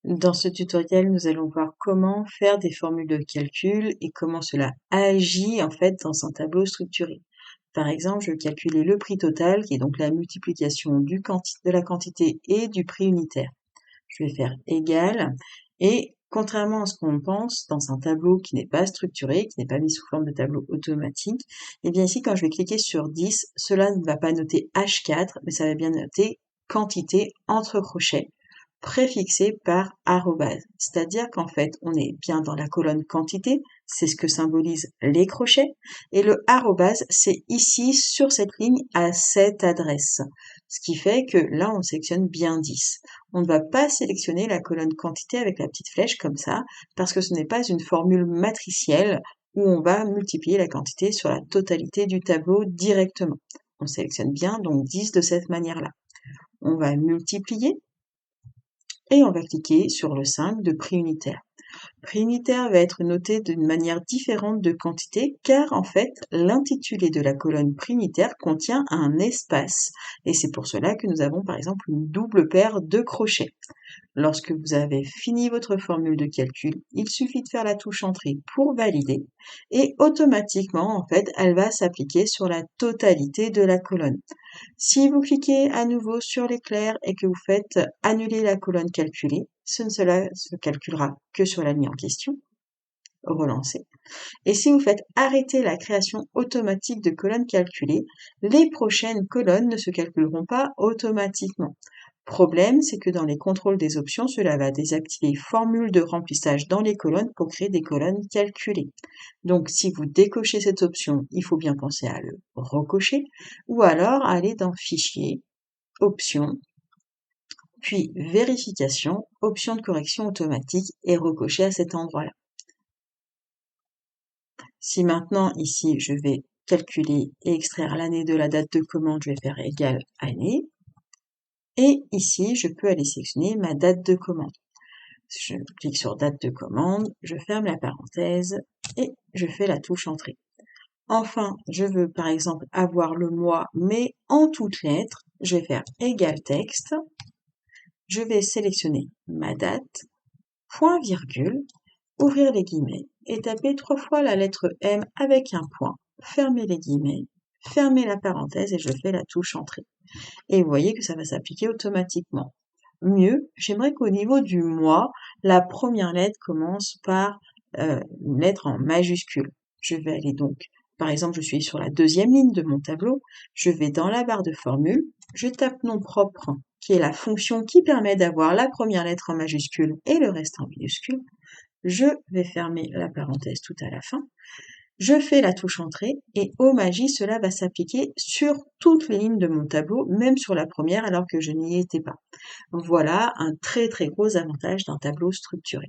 Dans ce tutoriel, nous allons voir comment faire des formules de calcul et comment cela agit en fait dans un tableau structuré. Par exemple, je vais calculer le prix total, qui est donc la multiplication de la quantité et du prix unitaire. Je vais faire égal, et contrairement à ce qu'on pense dans un tableau qui n'est pas structuré, qui n'est pas mis sous forme de tableau automatique, et bien ici, quand je vais cliquer sur 10, cela ne va pas noter H4, mais ça va bien noter quantité entre crochets, préfixé par arrobase. C'est-à-dire qu'en fait, on est bien dans la colonne quantité, c'est ce que symbolisent les crochets, et le arrobase, c'est ici, sur cette ligne, à cette adresse. Ce qui fait que là, on sélectionne bien 10. On ne va pas sélectionner la colonne quantité avec la petite flèche comme ça, parce que ce n'est pas une formule matricielle où on va multiplier la quantité sur la totalité du tableau directement. On sélectionne bien donc 10 de cette manière-là. On va multiplier et on va cliquer sur le 5 de prix unitaire. Prix unitaire va être noté d'une manière différente de quantité car en fait l'intitulé de la colonne prix unitaire contient un espace et c'est pour cela que nous avons par exemple une double paire de crochets. Lorsque vous avez fini votre formule de calcul, il suffit de faire la touche entrée pour valider et automatiquement en fait elle va s'appliquer sur la totalité de la colonne. Si vous cliquez à nouveau sur l'éclair et que vous faites annuler la colonne calculée, cela se calculera que sur la ligne en question. Relancer. Et si vous faites arrêter la création automatique de colonnes calculées, les prochaines colonnes ne se calculeront pas automatiquement. Problème, c'est que dans les contrôles des options, cela va désactiver formule de remplissage dans les colonnes pour créer des colonnes calculées. Donc, si vous décochez cette option, il faut bien penser à le recocher, ou alors aller dans Fichier, Options, puis Vérification, Option de correction automatique et recocher à cet endroit-là. Si maintenant, ici, je vais calculer et extraire l'année de la date de commande, je vais faire égal année. Et ici, je peux aller sélectionner ma date de commande. Je clique sur date de commande, je ferme la parenthèse et je fais la touche entrée. Enfin, je veux par exemple avoir le mois, mais en toutes lettres. Je vais faire égal texte. Je vais sélectionner ma date, point virgule, ouvrir les guillemets et taper 3 fois la lettre M avec un point. Fermer les guillemets, fermer la parenthèse et je fais la touche entrée. Et vous voyez que ça va s'appliquer automatiquement. Mieux, j'aimerais qu'au niveau du mois, la première lettre commence par une lettre en majuscule. Je vais aller donc, par exemple, je suis sur la deuxième ligne de mon tableau, je vais dans la barre de formule, je tape nom propre, qui est la fonction qui permet d'avoir la première lettre en majuscule et le reste en minuscule. Je vais fermer la parenthèse tout à la fin. Je fais la touche entrée et oh magie, cela va s'appliquer sur toutes les lignes de mon tableau, même sur la première alors que je n'y étais pas. Voilà un très très gros avantage d'un tableau structuré.